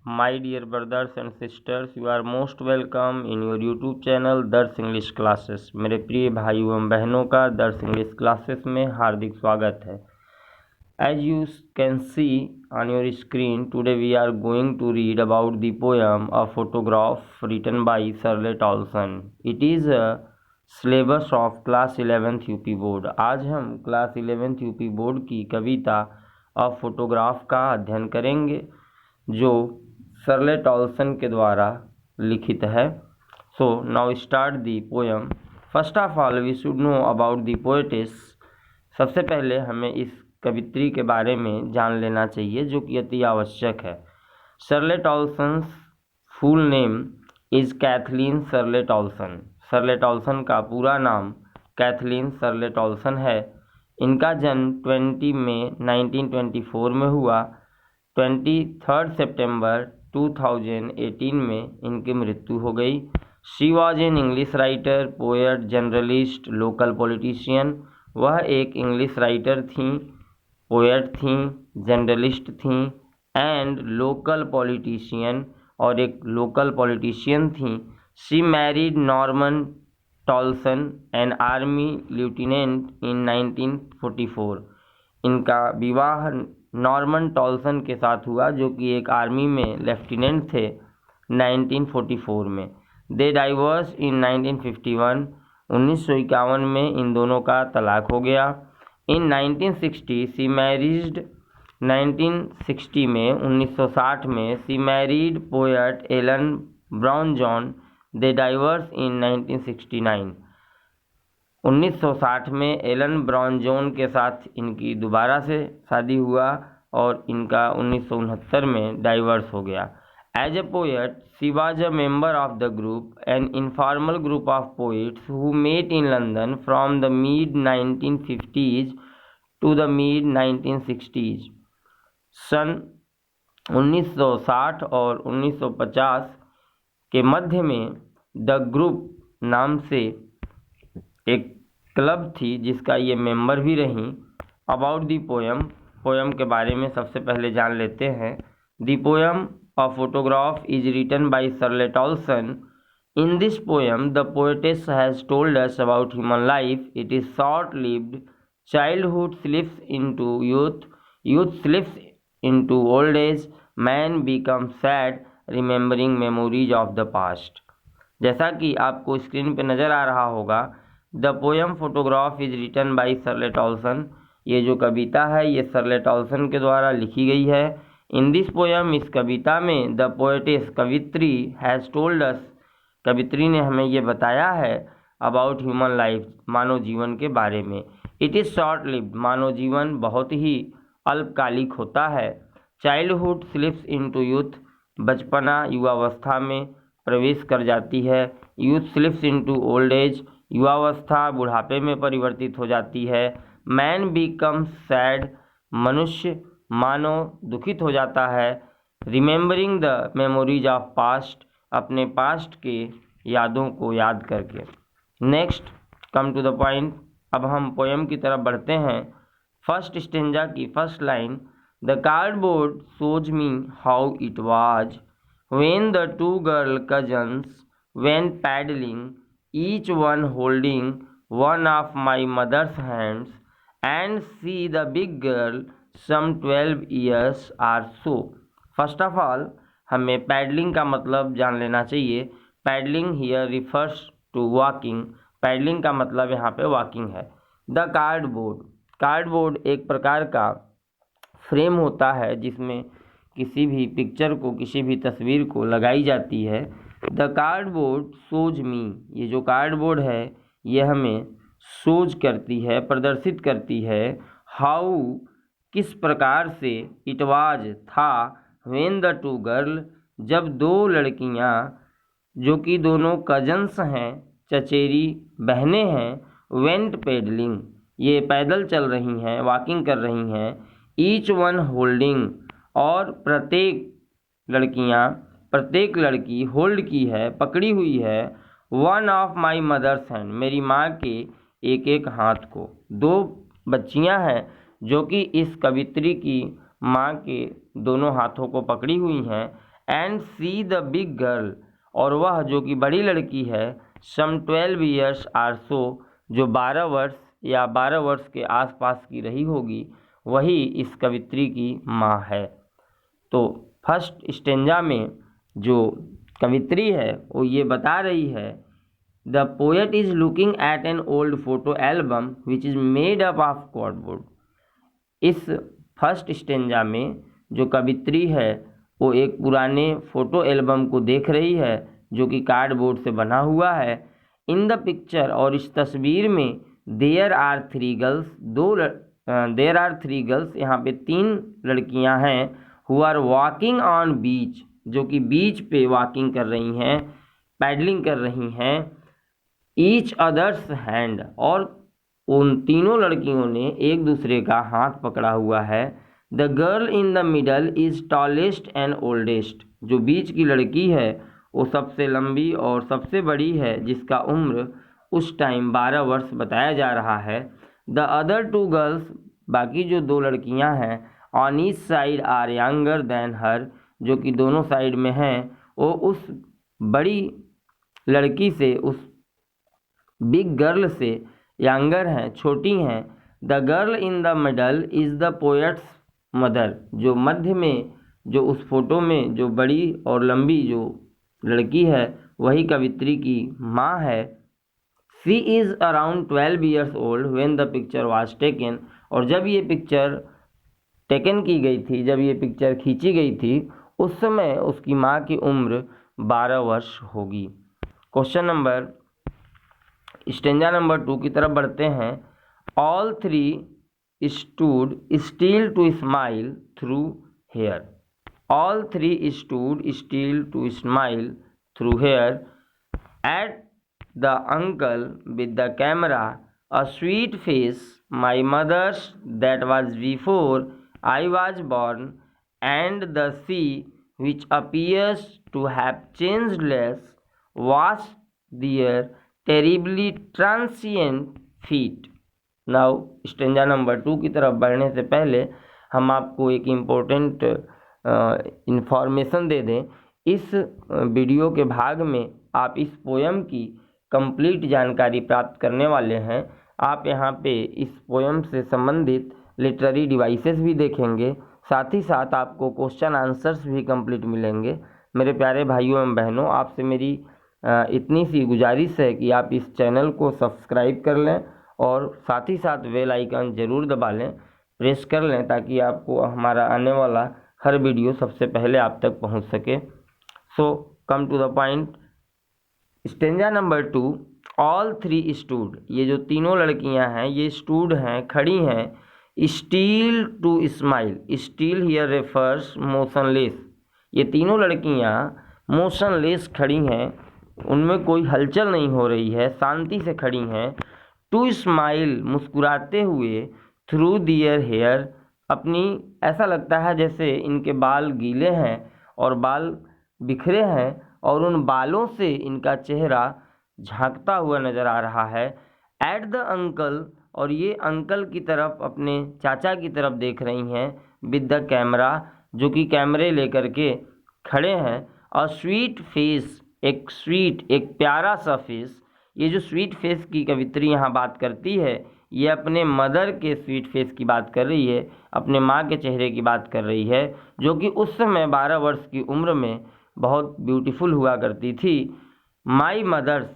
My dear brothers and sisters, you are most welcome in your YouTube channel दर्श English classes. मेरे प्रिय भाइयों एवं बहनों का दर्श इंग्लिश क्लासेस में हार्दिक स्वागत है। As you can see on your screen, today we are going to read about the poem A Photograph written by Shirley Tolson. It is a syllabus of class 11th UP board. आज हम class 11th UP board की कविता a photograph का अध्ययन करेंगे जो शर्ले Toulson के द्वारा लिखित है। So now start the poem. First of all we should know about the poetess. सबसे पहले हमें इस कवित्री के बारे में जान लेना चाहिए जो कि अति आवश्यक है। शर्ले Toulson full name is Kathleen शर्ले Toulson. शर्ले Toulson का पूरा नाम कैथलीन शर्ले टॉल्सन है। इनका जन्म 20 मई 1924 में हुआ। 23 सितंबर 2018 में इनकी मृत्यु हो गई। She was an English writer, poet, journalist, local politician. वह एक इंग्लिश राइटर थी, पोएट थी, जर्नलिस्ट थी एंड लोकल पॉलिटिशियन, और एक लोकल पॉलिटिशियन थी। She married Norman Toulson an army lieutenant इन 1944। इनका विवाह नॉर्मन टॉल्सन के साथ हुआ जो कि एक आर्मी में लेफ्टिनेंट थे 1944 में। दे डाइवर्स इन 1951। 1951 में इन दोनों का तलाक हो गया। इन 1960 सी मैरिड 1960 में 1960 में she married poet Alan Brown John. They divorce in 1969। 1960 में एलन ब्राउन जॉन के साथ इनकी दोबारा से शादी हुआ और इनका 1969 में डाइवर्स हो गया। As a poet she was a member of the group, an informal group of poets who met in London from the mid 1950s to the mid 1960s। सन 1960 और 1950 के मध्य में द ग्रुप नाम से एक क्लब थी जिसका ये मेंबर भी रहीं। अबाउट दी पोएम, पोएम के बारे में सबसे पहले जान लेते हैं। The poem a photograph is written by Shirley Toulson. In this poem the poetess has told us about human life. It is short lived. Childhood slips into youth, youth slips into old age, man become sad remembering memories of the past. जैसा कि आपको screen पे नज़र आ रहा होगा, the poem photograph is written by Shirley Toulson. ये जो कविता है ये शर्ले टॉल्सन के द्वारा लिखी गई है। इन दिस पोएम, इस कविता में, द पोएटेस, कवित्री, हैज़ टोल्ड अस, कवित्री ने हमें ये बताया है, अबाउट ह्यूमन लाइफ, मानव जीवन के बारे में। इट इज़ शॉर्ट लिव्ड, मानव जीवन बहुत ही अल्पकालिक होता है। चाइल्डहुड स्लिप्स इनटू यूथ, बचपना युवावस्था में प्रवेश कर जाती है। Youth slips into old as, युवावस्था बुढ़ापे में परिवर्तित हो जाती है। मैन बिकम्स सैड, मनुष्य मानव दुखित हो जाता है। Remembering the memories of past, अपने पास्ट के यादों को याद करके। Next come to the point. अब हम पोएम की तरफ बढ़ते हैं। फर्स्ट स्टेंजा की first line, the cardboard shows me how it was when the two girl cousins went paddling, each one holding one of my mother's hands, and see the big girl some 12 years or so। First of all हमें paddling का मतलब जान लेना चाहिए। Paddling here refers to walking. Paddling का मतलब यहाँ पे वॉकिंग है। द कार्डबोर्ड, कार्डबोर्ड एक प्रकार का फ्रेम होता है जिसमें किसी भी पिक्चर को, किसी भी तस्वीर को लगाई जाती है। द कार्डबोर्ड शोज मी, ये जो कार्डबोर्ड है ये हमें शोज करती है, प्रदर्शित करती है। हाउ, किस प्रकार से, इट वाज, था, व्हेन द टू गर्ल, जब दो लड़कियां जो कि दोनों कजन्स हैं, चचेरी बहनें हैं, वेंट पेडलिंग, ये पैदल चल रही हैं, वॉकिंग कर रही हैं। ईच वन होल्डिंग, और प्रत्येक लड़की होल्ड की है, पकड़ी हुई है। One of my mother's hand, मेरी माँ के एक एक हाथ को। दो बच्चियां हैं जो कि इस कवित्री की माँ के दोनों हाथों को पकड़ी हुई हैं। And see the big girl, और वह जो कि बड़ी लड़की है, सम 12 ईयर्स आर सो, जो 12 वर्ष या 12 वर्ष के आसपास की रही होगी, वही इस कवित्री की माँ है। तो फर्स्ट स्टेंजा में जो कवित्री है वो ये बता रही है, the poet is looking at an old photo album which is made up of cardboard. इस फर्स्ट स्टेंजा में जो कवित्री है वो एक पुराने फोटो एल्बम को देख रही है जो कि कार्डबोर्ड से बना हुआ है। इन द पिक्चर, और इस तस्वीर में, there are three girls, there are three girls, यहाँ पे 3 लड़कियां हैं, who are walking on beach, जो कि बीच पे वॉकिंग कर रही हैं, पैडलिंग कर रही हैं, ईच अदर्स हैंड, और उन तीनों लड़कियों ने एक दूसरे का हाथ पकड़ा हुआ है। The girl in the middle is tallest and oldest, जो बीच की लड़की है वो सबसे लंबी और सबसे बड़ी है, जिसका उम्र उस टाइम 12 वर्ष बताया जा रहा है। द अदर 2 गर्ल्स, बाकी जो 2 लड़कियां हैं, on each side are younger than her, जो कि दोनों साइड में हैं, वो उस बड़ी लड़की से, उस बिग गर्ल से यंगर हैं, छोटी हैं। The girl in the middle is the poet's mother, जो मध्य में, जो उस फोटो में जो बड़ी और लंबी जो लड़की है वही कवित्री की माँ है। She is around 12 years old when the picture was taken, और जब ये पिक्चर टेकन की गई थी, जब ये पिक्चर खींची गई थी, उस समय उसकी माँ की उम्र 12 वर्ष होगी। क्वेश्चन नंबर, स्टेंजा नंबर 2 की तरफ बढ़ते हैं। All 3 stood still to smile through hair, all 3 stood still to smile through hair at the uncle with the camera, a sweet face my mother's that was before I was born, and the sea which appears to have changed less was their terribly transient feat। Now stanza number 2 की तरफ बढ़ने से पहले हम आपको एक important information दे दें। इस वीडियो के भाग में आप इस पोयम की कंप्लीट जानकारी प्राप्त करने वाले हैं। आप यहाँ पे इस पोयम से संबंधित लिटरेरी डिवाइसेस भी देखेंगे, साथ ही साथ आपको क्वेश्चन आंसर्स भी कंप्लीट मिलेंगे। मेरे प्यारे भाइयों एवं बहनों, आपसे मेरी इतनी सी गुजारिश है कि आप इस चैनल को सब्सक्राइब कर लें और साथ ही साथ बेल आइकन ज़रूर दबा लें, प्रेस कर लें, ताकि आपको हमारा आने वाला हर वीडियो सबसे पहले आप तक पहुंच सके। So come to the point. Stanza number 2, all 3 stood, ये जो तीनों लड़कियां हैं ये स्टूड हैं, खड़ी हैं, still to smile, still here refers motionless, ये तीनों लड़कियां मोशनलेस खड़ी हैं, उनमें कोई हलचल नहीं हो रही है, शांति से खड़ी हैं। टू स्माइल, मुस्कुराते हुए, थ्रू दियर हेयर, अपनी, ऐसा लगता है जैसे इनके बाल गीले हैं और बाल बिखरे हैं और उन बालों से इनका चेहरा झांकता हुआ नज़र आ रहा है। एट द अंकल, और ये अंकल की तरफ, अपने चाचा की तरफ देख रही हैं, विद द कैमरा, जो कि कैमरे लेकर के खड़े हैं। और स्वीट फेस, एक स्वीट, एक प्यारा सा फेस, ये जो स्वीट फेस की कवित्री यहाँ बात करती है, ये अपने मदर के स्वीट फेस की बात कर रही है, अपने माँ के चेहरे की बात कर रही है, जो कि उस समय 12 वर्ष की उम्र में बहुत ब्यूटीफुल हुआ करती थी। माई मदर्स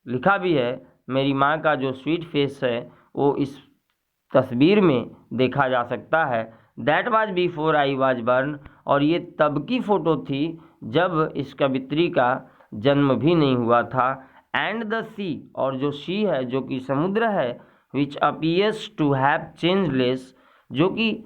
लिखा भी है, मेरी माँ का जो स्वीट फेस है वो इस तस्वीर में देखा जा सकता है। That was before I was born, और ये तब की फ़ोटो थी जब इस कवित्री का जन्म भी नहीं हुआ था। एंड द सी, और जो सी है, जो कि समुद्र है, विच अपीयर्स टू हैव चेंजलेस, जो कि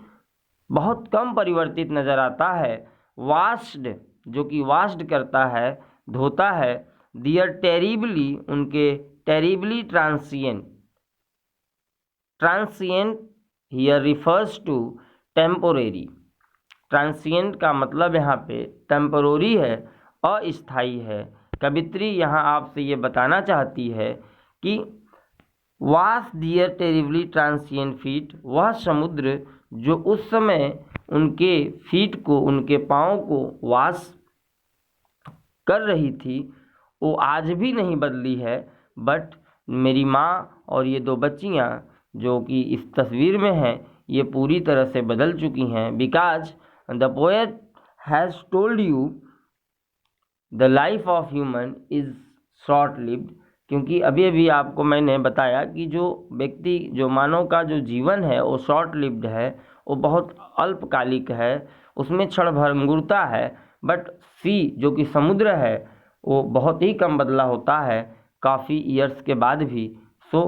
बहुत कम परिवर्तित नज़र आता है। वास्ड, जो कि वास्ड करता है, धोता है। दियर टेरिबली, उनके terribly transient, transient here refers to temporary, transient का मतलब यहाँ पे टेम्पोररी है, अस्थाई है। कवित्री यहाँ आपसे ये बताना चाहती है कि वास दियर टेरिबली ट्रांसिएंट फीट, वह समुद्र जो उस समय उनके फीट को, उनके पाँव को वास कर रही थी वो आज भी नहीं बदली है, बट मेरी माँ और ये दो बच्चियाँ जो कि इस तस्वीर में हैं ये पूरी तरह से बदल चुकी हैं। Because the poet has told you the life of human is short lived, क्योंकि अभी अभी आपको मैंने बताया कि जो व्यक्ति जो मानव का जो जीवन है वो शॉर्ट लिव्ड है, वो बहुत अल्पकालिक है, उसमें क्षणभंगुरता है। बट सी जो कि समुद्र है वो बहुत ही कम बदला होता है काफ़ी ईयर्स के बाद भी। सो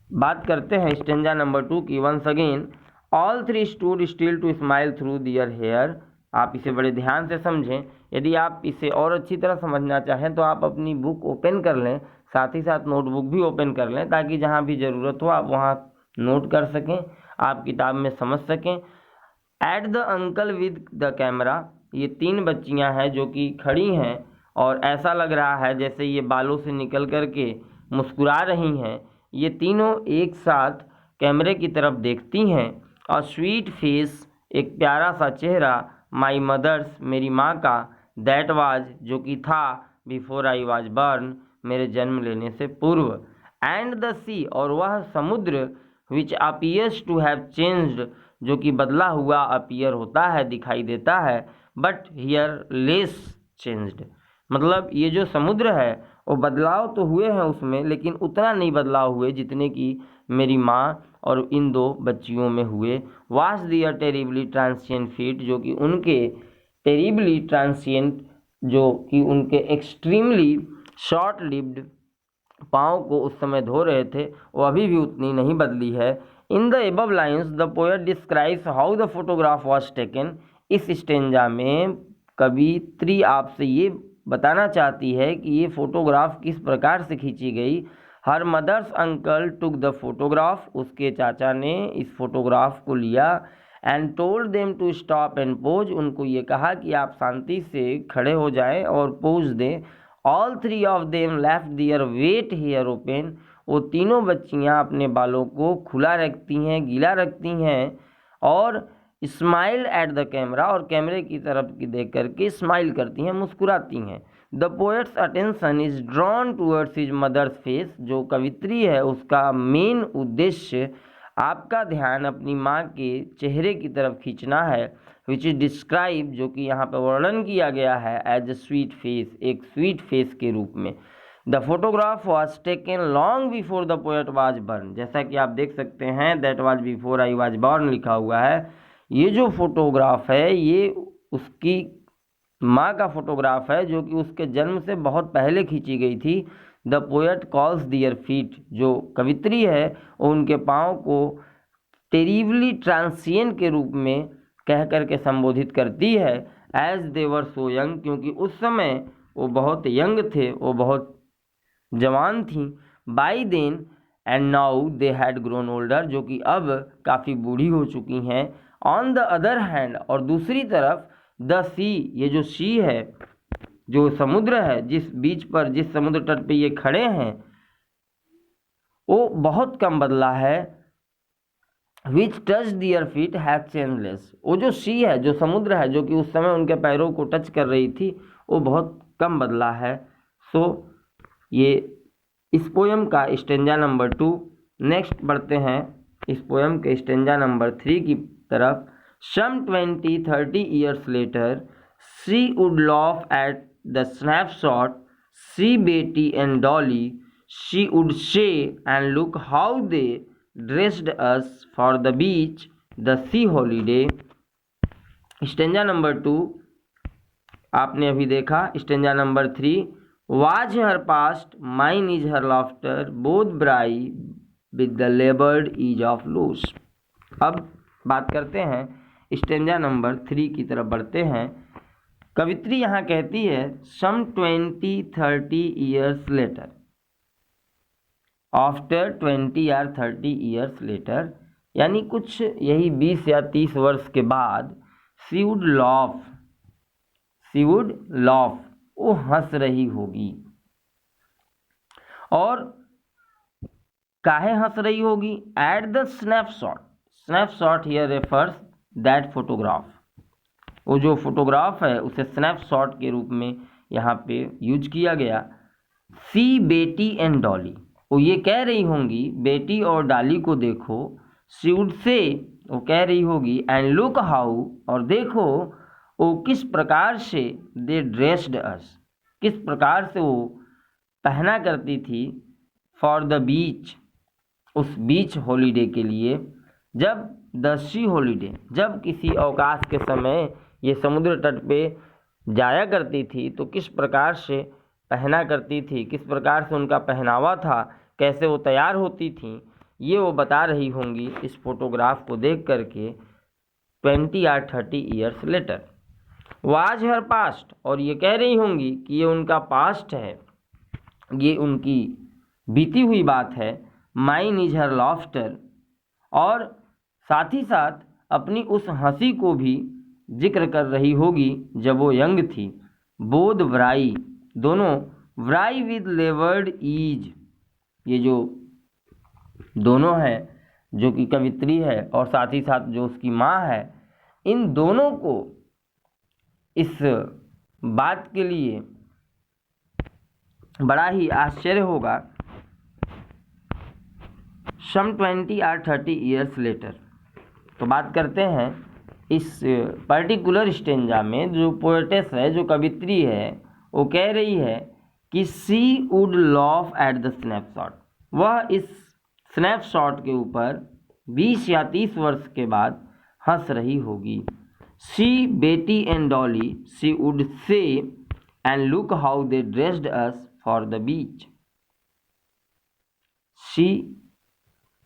बात करते हैं स्टेंजा नंबर 2 की। Once again all three stood still to smile through their hair. आप इसे बड़े ध्यान से समझें। यदि आप इसे और अच्छी तरह समझना चाहें तो आप अपनी बुक ओपन कर लें, साथ ही साथ नोटबुक भी ओपन कर लें, ताकि जहाँ भी ज़रूरत हो आप वहाँ नोट कर सकें, आप किताब में समझ सकें। Eight the uncle with the camera, ये तीन बच्चियां हैं जो कि खड़ी हैं और ऐसा लग रहा है जैसे ये बालों से निकल कर के मुस्कुरा रही हैं। ये तीनों एक साथ कैमरे की तरफ देखती हैं। और स्वीट फेस, एक प्यारा सा चेहरा, माई मदर्स, मेरी माँ का, दैट वाज, जो कि था, बिफोर आई वाज बर्न, मेरे जन्म लेने से पूर्व, एंड द सी, और वह समुद्र, विच अपीयर्स टू हैव चेंज्ड, जो कि बदला हुआ अपीयर होता है, दिखाई देता है, बट हियर लेस चेंज्ड, मतलब ये जो समुद्र है वो बदलाव तो हुए हैं उसमें, लेकिन उतना नहीं बदलाव हुए जितने कि मेरी माँ और इन दो बच्चियों में हुए। Was their terribly transient feet, जो कि उनके टेरिबली ट्रांसिएंट, जो कि उनके एक्सट्रीमली शॉर्ट लिव्ड पाँव को उस समय धो रहे थे, वो अभी भी उतनी नहीं बदली है। इन the above lines the poet describes how the photograph was taken. इस स्टेंजा में कवित्री आपसे ये बताना चाहती है कि ये फोटोग्राफ किस प्रकार से खींची गई। Her mother's uncle took the photograph, उसके चाचा ने इस फोटोग्राफ को लिया। And told them to stop and pose, उनको ये कहा कि आप शांति से खड़े हो जाएं और पोज दें। All three of them left their wet hair open, वो तीनों बच्चियां अपने बालों को खुला रखती हैं, गीला रखती हैं, और स्माइल एट द कैमरा, और कैमरे की तरफ की देख करके स्माइल करती हैं, मुस्कुराती हैं। The poet's attention is drawn towards his mother's face, जो कवित्री है उसका मेन उद्देश्य आपका ध्यान अपनी माँ के चेहरे की तरफ खींचना है, विच इज डिस्क्राइब, जो कि यहाँ पर वर्णन किया गया है, एज ए स्वीट फेस, एक स्वीट फेस के रूप में। The photograph was taken long before the poet was born, जैसा कि आप देख सकते हैं that was before I was born लिखा हुआ है। ये जो फोटोग्राफ है ये उसकी माँ का फोटोग्राफ है, जो कि उसके जन्म से बहुत पहले खींची गई थी। The poet calls their feet, जो कवित्री है वो उनके पाँव को टेरिबली ट्रांसिएंट के रूप में कह करके संबोधित करती है, as they were so young, क्योंकि उस समय वो बहुत यंग थे, वो बहुत जवान थी। By then and now they had grown older, जो कि अब काफ़ी बूढ़ी हो चुकी हैं। ऑन द अदर हैंड, और दूसरी तरफ द सी, ये जो सी है, जो समुद्र है, जिस बीच पर, जिस समुद्र तट पे ये खड़े हैं, वो बहुत कम बदला है। Which touch their feet has changeless, वो जो सी है, जो समुद्र है, जो कि उस समय उनके पैरों को टच कर रही थी, वो बहुत कम बदला है। सो ये इस पोयम का स्टेंजा नंबर 2। नेक्स्ट बढ़ते हैं इस पोयम के स्टेंजा नंबर 3 की तरफ। Some 20-30 years later she would laugh at the snapshot, see Betty and Dolly, she would say and look how they dressed us for the beach, the sea holiday. Stanza number 2 आपने अभी देखा। Stanza number 3, was her past, mine is her laughter, both wry with the laboured ease of loss. अब बात करते हैं stanza number 3 की तरफ बढ़ते हैं। कवित्री यहाँ कहती है सम 20-30 years लेटर, आफ्टर 20 या 30 years लेटर, यानी कुछ यही 20 या 30 वर्ष के बाद, she would loaf, she would loaf, वो हंस रही होगी। और काहे हंस रही होगी? Eight the snapshot, snapshot here refers that photograph, वो जो फोटोग्राफ है उसे स्नैपशॉट के रूप में यहाँ पे यूज किया गया। सी बेटी एंड डॉली, वो ये कह रही होंगी बेटी और डॉली को देखो। शी वुड से, वो कह रही होगी, एंड लुक हाउ, और देखो वो किस प्रकार से, दे ड्रेस्ड अस, किस प्रकार से वो पहना करती थी, फॉर द बीच, उस बीच हॉलीडे के लिए। जब द सी हॉलीडे, जब किसी अवकाश के समय ये समुद्र तट पे जाया करती थी तो किस प्रकार से पहना करती थी, किस प्रकार से उनका पहनावा था, कैसे वो तैयार होती थी, ये वो बता रही होंगी इस फोटोग्राफ को देख करके। 20 or 30 years later was her past, और ये कह रही होंगी कि ये उनका पास्ट है, ये उनकी बीती हुई बात है। माइन इज हर लॉफ्टर, और साथ ही साथ अपनी उस हंसी को भी जिक्र कर रही होगी जब वो यंग थी। बोध व्राई, दोनों, व्राई विद लेवर्ड ईज, ये जो दोनों है, जो कि कवित्री है और साथ ही साथ जो उसकी माँ है, इन दोनों को इस बात के लिए बड़ा ही आश्चर्य होगा। सम 20 or 30 ईयर्स लेटर, तो बात करते हैं इस पर्टिकुलर स्टेंजा में जो पोएटेस है, जो कवित्री है, वो कह रही है कि she would laugh at the snapshot, वह इस स्नैपशॉट के ऊपर 20 या 30 वर्ष के बाद हंस रही होगी। See Betty and Dolly, she would say, and look how they dressed us for the beach. See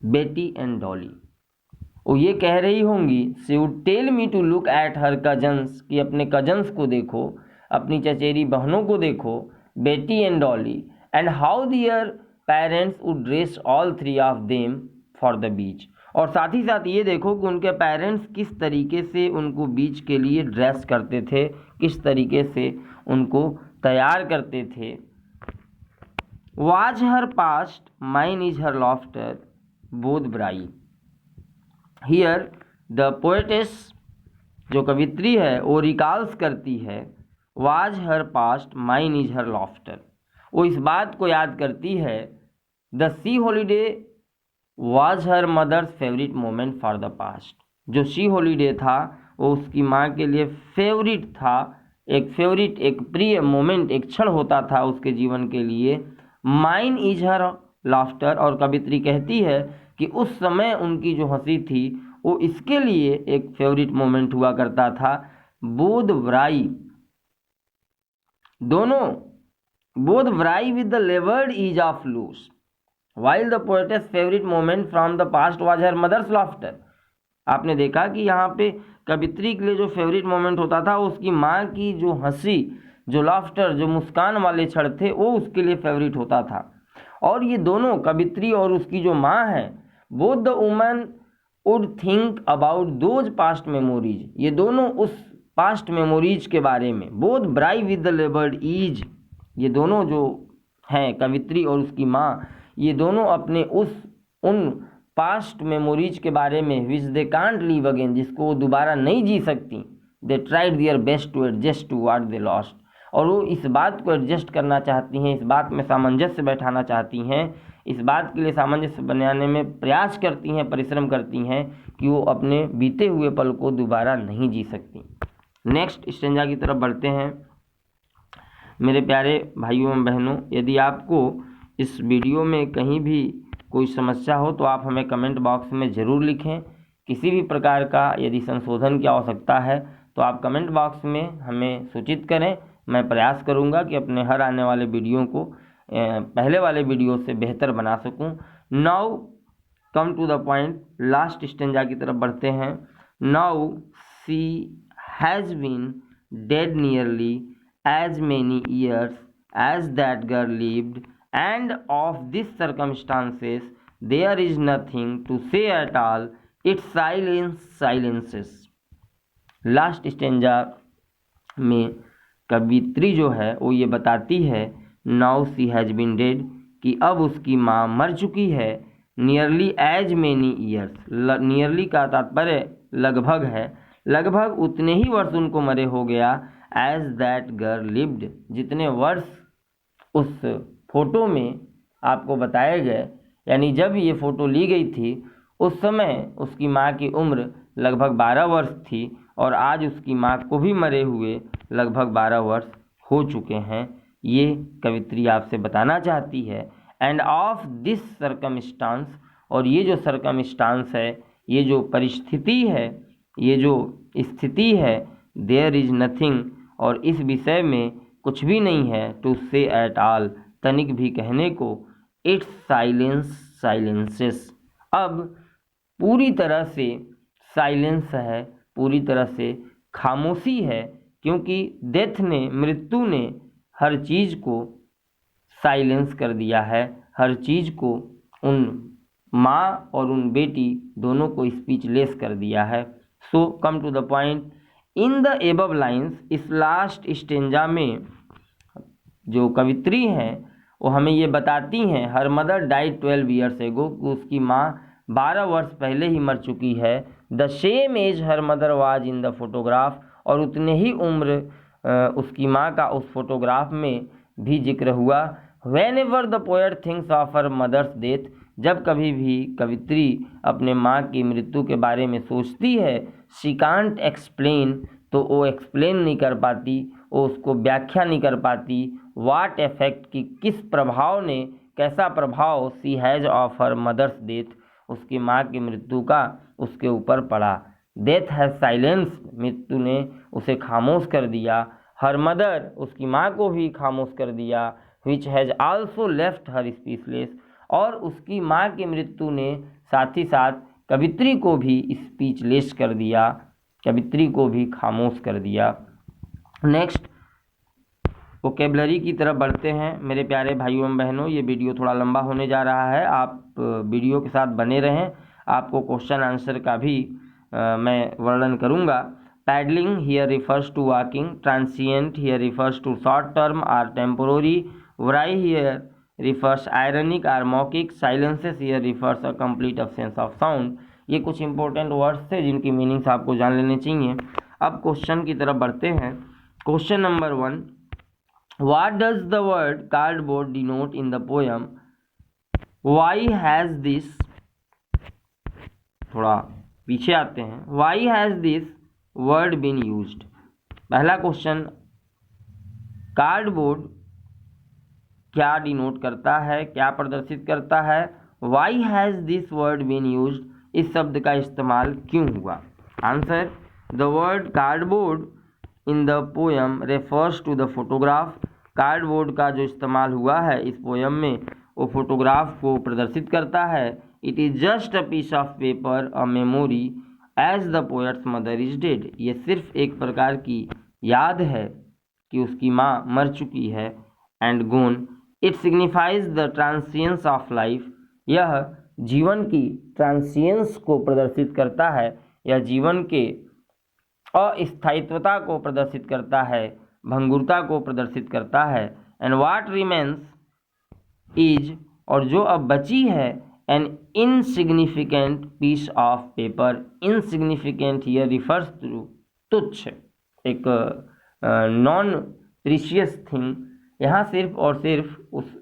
Betty and Dolly, वो ये कह रही होंगी, she would tell me to look at her cousins, कि अपने कजन्स को देखो, अपनी चचेरी बहनों को देखो, Betty and Dolly, and how their parents would dress all three of them for the beach, और साथ ही साथ ये देखो कि उनके पेरेंट्स किस तरीके से उनको बीच के लिए ड्रेस करते थे, किस तरीके से उनको तैयार करते थे। Was her past, mine is her laughter, बोध ब्राई। हियर द पोएटेस, जो कवित्री है, वो रिकॉल्स करती है was her past, mine is her laughter, वो इस बात को याद करती है the sea holiday was her mother's favourite moment for the past, जो सी हॉलीडे था वो उसकी माँ के लिए फेवरेट था, एक फेवरेट, एक प्रिय मोमेंट, एक क्षण होता था उसके जीवन के लिए। माइन इज हर लाफ्टर, और कवित्री कहती है कि उस समय उनकी जो हंसी थी वो इसके लिए एक फेवरेट मोमेंट हुआ करता था। बोध व्राई, दोनों, both wry with the laboured ease of loss, while the poetess favourite moment from the past was her mother's laughter. आपने देखा कि यहाँ पे कवित्री के लिए जो फेवरेट मोमेंट होता था उसकी माँ की जो हंसी, जो लाफ्टर, जो मुस्कान वाले क्षण थे, वो उसके लिए फेवरेट होता था। और ये दोनों, कवित्री और उसकी जो माँ है, both the woman would think about those past memories, ये दोनों उस पास्ट मेमोरीज के बारे में, both wry with the laboured ease, ये दोनों जो हैं कवित्री और उसकी माँ, ये दोनों अपने उन पास्ट मेमोरीज के बारे में which they can't live again, जिसको वो दोबारा नहीं जी सकती, they tried their best to adjust to what they lost, और वो इस बात को एडजस्ट करना चाहती हैं, इस बात में सामंजस्य बैठाना चाहती हैं, इस बात के लिए सामंजस्य बनाने में प्रयास करती हैं, परिश्रम करती हैं कि वो अपने बीते हुए पल को दोबारा नहीं जी सकती। नेक्स्ट स्टेंजा की तरफ बढ़ते हैं। मेरे प्यारे भाइयों एवं बहनों, यदि आपको इस वीडियो में कहीं भी कोई समस्या हो तो आप हमें कमेंट बॉक्स में ज़रूर लिखें। किसी भी प्रकार का यदि संशोधन की आवश्यकता है तो आप कमेंट बॉक्स में हमें सूचित करें। मैं प्रयास करूंगा कि अपने हर आने वाले वीडियो को पहले वाले वीडियो से बेहतर बना सकूं। Now come to the point, last stanza की तरफ बढ़ते हैं। Now she has been dead nearly as many years as that girl lived, and of these circumstances there is nothing to say at all, its silence silences। Last stanza में कवित्री जो है वो ये बताती है now she has been dead, कि अब उसकी माँ मर चुकी है। Nearly as many years, nearly का तात्पर्य लगभग है, लगभग उतने ही वर्ष उनको मरे हो गया। एज दैट गर्ल लिव्ड, जितने वर्ष उस फोटो में आपको बताए गए, यानी जब ये फ़ोटो ली गई थी उस समय उसकी माँ की उम्र लगभग 12 वर्ष थी और आज उसकी माँ को भी मरे हुए लगभग 12 वर्ष हो चुके हैं। ये कवित्री आपसे बताना चाहती है। एंड ऑफ दिस सर्कमस्टांस, और ये जो सर्कमस्टांस है, ये जो परिस्थिति है, ये जो स्थिति है, देयर इज नथिंग, और इस विषय में कुछ भी नहीं है, टू से एट ऑल, तनिक भी कहने को, इट्स साइलेंस साइलेंसेस, अब पूरी तरह से साइलेंस है, पूरी तरह से खामोशी है, क्योंकि डेथ ने, मृत्यु ने हर चीज़ को साइलेंस कर दिया है, हर चीज़ को, उन माँ और उन बेटी दोनों को स्पीचलेस कर दिया है। So come to the point, in the above lines, इस लास्ट स्टेंजा में जो कवित्री हैं वो हमें ये बताती हैं, her mother died 12 years ago, उसकी माँ 12 वर्ष पहले ही मर चुकी है। The same age her mother was in the photograph, और उतने ही उम्र उसकी माँ का उस फोटोग्राफ में भी जिक्र हुआ। Whenever the poet thinks of her mother's death, जब कभी भी कवित्री अपने माँ की मृत्यु के बारे में सोचती है, शी कांट एक्सप्लेन, तो वो एक्सप्लेन नहीं कर पाती, वो उसको व्याख्या नहीं कर पाती, वाट इफेक्ट, की किस प्रभाव ने, कैसा प्रभाव she has of her mother's death, उसकी माँ की मृत्यु का उसके ऊपर पड़ा। डेथ हैज़ साइलेंस, मृत्यु ने उसे खामोश कर दिया। हर मदर, उसकी माँ को भी खामोश कर दिया। Which has also left her speechless, और उसकी माँ की मृत्यु ने साथ ही साथ कवित्री को भी स्पीचलेस कर दिया, कवित्री को भी खामोश कर दिया। नेक्स्ट वोकेबलरी की तरफ बढ़ते हैं मेरे प्यारे भाइयों एवं बहनों। ये वीडियो थोड़ा लंबा होने जा रहा है, आप वीडियो के साथ बने रहें, आपको क्वेश्चन आंसर का भी मैं वर्णन करूंगा। Paddling here refers to walking, transient here refers to short term or temporary, wry here refers ironic or मौखिक, silences here refers a complete absence of sound. ये कुछ इंपॉर्टेंट वर्ड्स थे जिनकी मीनिंग्स आपको जान लेने चाहिए। अब क्वेश्चन की तरफ बढ़ते हैं। Question number 1, what does the word cardboard denote in the poem? Why has this, थोड़ा पीछे आते हैं, why has this word been used? पहला क्वेश्चन, कार्डबोर्ड क्या डिनोट करता है, क्या प्रदर्शित करता है? why has this word been used, इस शब्द का इस्तेमाल क्यों हुआ? Answer, the word cardboard in the poem refers to the photograph, cardboard का जो इस्तेमाल हुआ है इस पोयम में वो फोटोग्राफ को प्रदर्शित करता है। It is just a piece of paper, a memory, as the poet's mother is dead, ये सिर्फ एक प्रकार की याद है कि उसकी माँ मर चुकी है, and gone. It signifies the transience of life, यह जीवन की ट्रांसिएंस को प्रदर्शित करता है, यह जीवन के अस्थायित्वता को प्रदर्शित करता है, भंगुरता को प्रदर्शित करता है। एंड वाट रिमेन्स इज, और जो अब बची है, an insignificant piece of paper, insignificant here refers to तुच्छ, एक नॉन प्रीशियस थिंग, यहाँ सिर्फ और सिर्फ उस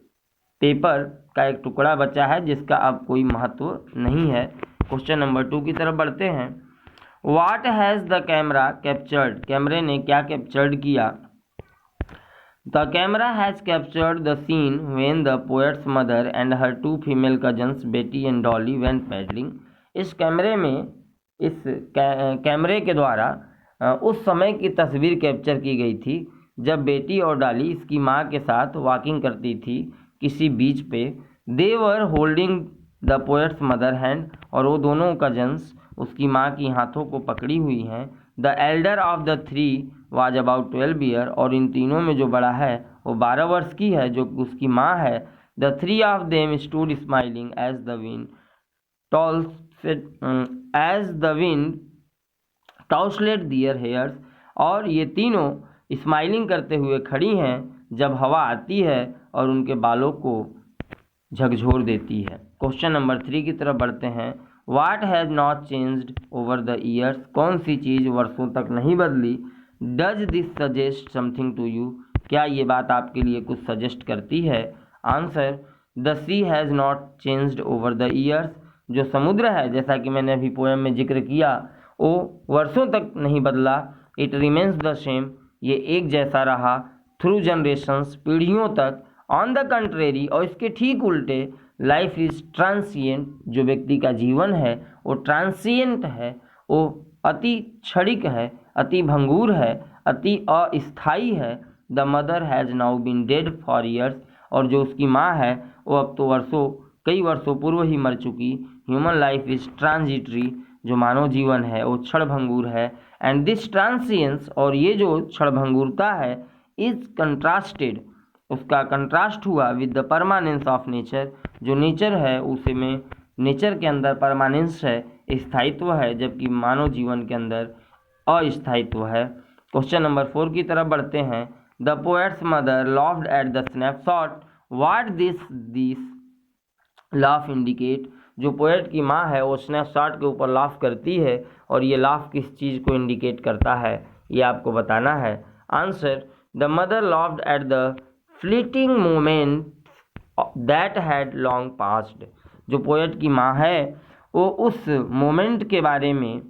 पेपर का एक टुकड़ा बचा है जिसका अब कोई महत्व नहीं है। क्वेश्चन नंबर 2 की तरफ बढ़ते हैं। What has the camera captured, कैमरे ने क्या कैप्चर्ड किया? The camera has captured the scene when the poet's mother and her 2 female cousins Betty and Dolly went paddling. इस कैमरे में, इस कैमरे के द्वारा उस समय की तस्वीर कैप्चर की गई थी जब बेटी और डॉली इसकी माँ के साथ वॉकिंग करती थी किसी बीच पे। They were holding the poet's mother hand, और वो दोनों कजन्स उसकी माँ की हाथों को पकड़ी हुई हैं। The Elder of the 3 was about 12 year, और इन तीनों में जो बड़ा है वो 12 वर्ष की है जो उसकी माँ है। The 3 of them stood smiling as the wind tousled their hairs, और ये तीनों स्माइलिंग करते हुए खड़ी हैं जब हवा आती है और उनके बालों को झकझोर देती है। क्वेश्चन नंबर 3 की तरफ बढ़ते हैं। What has not changed over the years, कौन सी चीज़ वर्षों तक नहीं बदली? Does this suggest something to you? क्या ये बात आपके लिए कुछ सजेस्ट करती है? Answer, the sea has not changed over the years. जो समुद्र है, जैसा कि मैंने अभी पोएम में जिक्र किया, वो वर्षों तक नहीं बदला। इट रिमेन्स द सेम, ये एक जैसा रहा। थ्रू जनरेशंस, पीढ़ियों तक। ऑन द कंट्रेरी, और इसके ठीक उल्टे, लाइफ इज ट्रांसिएंट, जो व्यक्ति का जीवन है वो ट्रांसिएंट है, वो अति क्षणिक है, अति भंगुर है, अति अस्थायी है। The mother has now been dead for years, और जो उसकी माँ है वो अब तो कई वर्षों पूर्व ही मर चुकी। ह्यूमन लाइफ इज ट्रांजिटरी, जो मानव जीवन है वो क्षणभंगुर है। एंड दिस ट्रांसियंस, और ये जो क्षणभंगुरता है, इज कंट्रास्टेड, उसका कंट्रास्ट हुआ with the permanence of nature, जो नेचर है उसे में नेचर के अंदर परमानेंस है, स्थायित्व है, जबकि मानव जीवन के अंदर अस्थायित्व है। क्वेश्चन नंबर 4 की तरफ बढ़ते हैं। The poet's mother laughed eight the snapshot, what this laugh indicate? जो पोएट की माँ है वो स्नैपशॉट के ऊपर लाफ करती है, और ये लाफ किस चीज़ को इंडिकेट करता है, ये आपको बताना है। Answer, the mother laughed at the fleeting moment that had long passed. जो पोएट की माँ है वो उस मोमेंट के बारे में,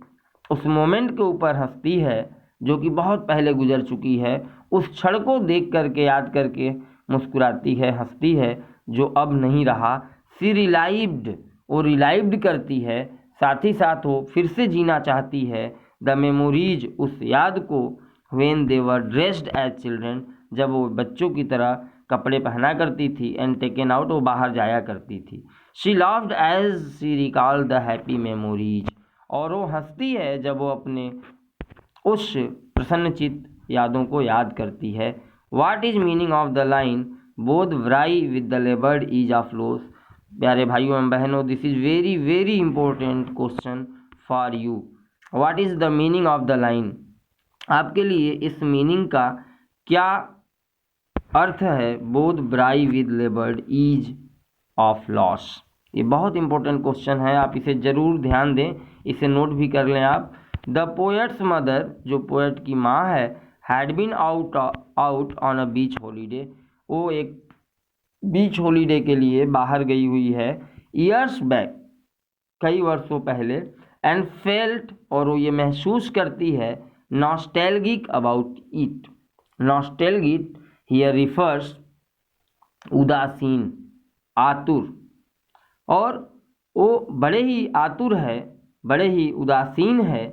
उस मोमेंट के ऊपर हंसती है जो कि बहुत पहले गुजर चुकी है। उस क्षण को देख करके, याद करके मुस्कुराती है, हंसती है, जो अब नहीं रहा। सी रिलाइव्ड, वो रिलाइव्ड करती है, साथ ही साथ वो फिर से जीना चाहती है। द मेमोरीज, उस याद को। When they were dressed as children, जब वो बच्चों की तरह कपड़े पहना करती थी। एंड टेकन आउट, वो बाहर जाया करती थी। She laughed as she recalled the happy memories, और वो हंसती है जब वो अपने उस प्रसन्नचित यादों को याद करती है। What is meaning of the line both wry with the laboured ease of loss? प्यारे भाइयों एवं बहनों, this is very very important question for you. What is the meaning of the line? आपके लिए इस मीनिंग का क्या अर्थ है? Both wry with laboured ease of loss. ये बहुत इंपॉर्टेंट क्वेश्चन है, आप इसे जरूर ध्यान दें, इसे नोट भी कर लें आप। द पोएट्स मदर, जो पोएट की माँ है, had been out on a beach holiday, वो एक बीच हॉलीडे के लिए बाहर गई हुई है। ईयर्स बैक, कई वर्षों पहले। एंड फेल्ट, और वो ये महसूस करती है। नॉस्टैल्गिक अबाउट इट। नॉस्टैल्गिक हियर रिफर्स, उदासीन, आतुर, और वो बड़े ही आतुर है, बड़े ही उदासीन है।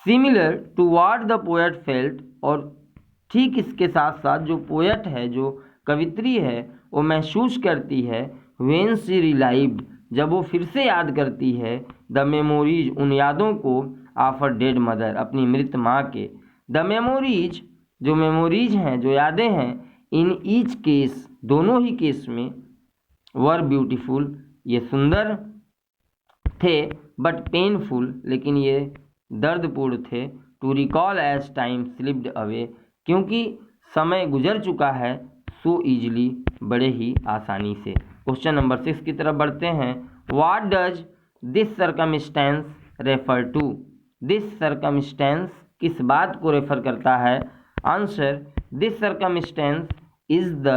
Similar to what the poet felt, और ठीक इसके साथ साथ जो पोएट है, जो कवित्री है, वो महसूस करती है। व्हेन शी रिलाइव्ड, जब वो फिर से याद करती है। द मेमोरीज, उन यादों को। ऑफ अ डेड मदर, अपनी मृत माँ के। द मेमोरीज, जो मेमोरीज हैं, जो यादें हैं। इन ईच केस, दोनों ही केस में। वर ब्यूटीफुल, ये सुंदर थे। बट पेनफुल, लेकिन ये दर्दपूर्ण थे। To recall as time slipped away, क्योंकि समय गुजर चुका है। सो ईजिली, बड़े ही आसानी से। क्वेश्चन नंबर 6 की तरफ बढ़ते हैं। What does this circumstance refer to? This circumstance किस बात को रेफर करता है? Answer, this circumstance is the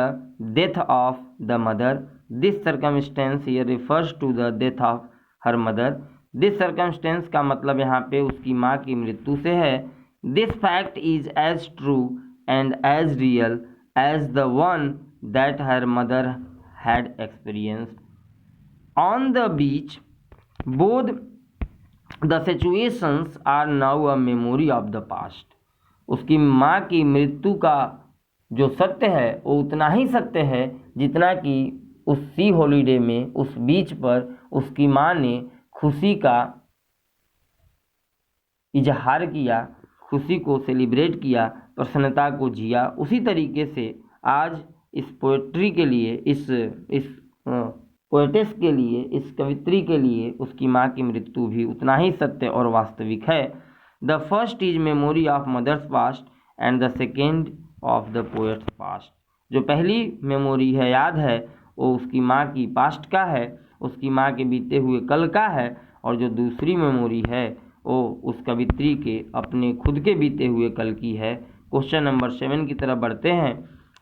death of the mother. This circumstance here refers to the death of her mother. This circumstance का मतलब यहाँ पे उसकी माँ की मृत्यु से है। This fact is as true and as real as the one that her mother had experienced on the beach. Both the situations are now a memory of the past. उसकी माँ की मृत्यु का जो सत्य है वो उतना ही सत्य है जितना कि उस सी हॉलीडे में, उस बीच पर उसकी माँ ने खुशी का इजहार किया, खुशी को सेलिब्रेट किया, प्रसन्नता को जिया। उसी तरीके से आज इस पोएट्री के लिए, इस पोएटेस के लिए, इस कवित्री के लिए उसकी माँ की मृत्यु भी उतना ही सत्य और वास्तविक है। The first is memory of mother's past and the second of the poet's past. जो पहली मेमोरी है, याद है, वो उसकी माँ की पास्ट का है, उसकी माँ के बीते हुए कल का है। और जो दूसरी मेमोरी है वो उस कवित्री के अपने खुद के बीते हुए कल की है। क्वेश्चन नंबर 7 की तरफ बढ़ते हैं।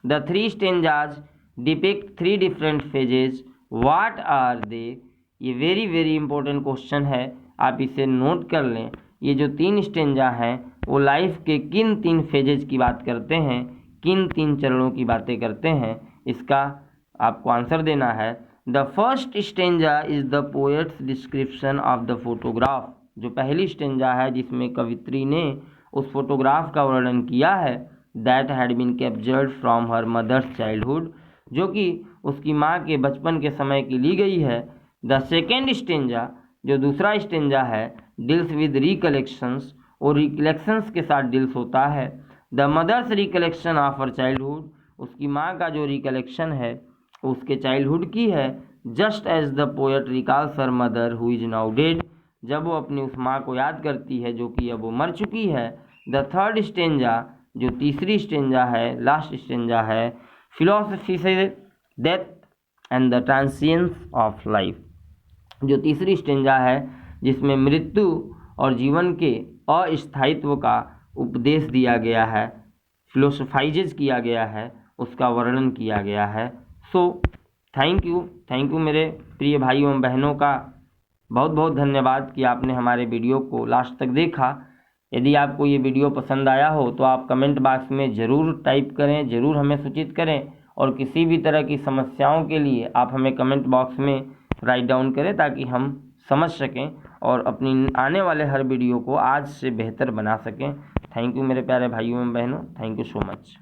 The 3 stanzas depict 3 different phases, what are they? ये वेरी वेरी इंपॉर्टेंट क्वेश्चन है, आप इसे नोट कर लें। ये जो 3 स्टेंजा हैं वो लाइफ के किन 3 फेजेज की बात करते हैं, किन 3 चरणों की बातें करते हैं, इसका आपको आंसर देना है। The first stanza is the poets description of the photograph. जो पहली स्टेंजा है जिसमें कवित्री ने उस फोटोग्राफ का वर्णन किया है, that had been captured from her mother's childhood, जो कि उसकी माँ के बचपन के समय की ली गई है। द सेकेंड स्टेंजा, जो दूसरा स्टेंजा है, डील्स विद रिकलेक्शंस, और रिकलेक्शंस के साथ डील्स होता है। The mother's recollection of her childhood, उसकी माँ का जो रिकलेक्शन है उसके चाइल्डहुड की है। Just as the poet recalls her mother who is now dead, जब वो अपनी उस माँ को याद करती है जो कि अब वो मर चुकी है। द थर्ड स्टेंजा, जो तीसरी स्टेंजा है, लास्ट स्टेंजा है, फिलॉसफी से death and the transience of life, जो तीसरी स्टेंजा है जिसमें मृत्यु और जीवन के अस्थायित्व का उपदेश दिया गया है, फिलोसफाइजेज किया गया है, उसका वर्णन किया गया है। सो थैंक यू मेरे प्रिय भाइयों एवं बहनों का बहुत बहुत धन्यवाद कि आपने हमारे वीडियो को लास्ट तक देखा। यदि आपको ये वीडियो पसंद आया हो तो आप कमेंट बॉक्स में ज़रूर टाइप करें, ज़रूर हमें सूचित करें, और किसी भी तरह की समस्याओं के लिए आप हमें कमेंट बॉक्स में राइट डाउन करें ताकि हम समझ सकें और अपनी आने वाले हर वीडियो को आज से बेहतर बना सकें। थैंक यू मेरे प्यारे भाइयों एवं बहनों, थैंक यू सो मच।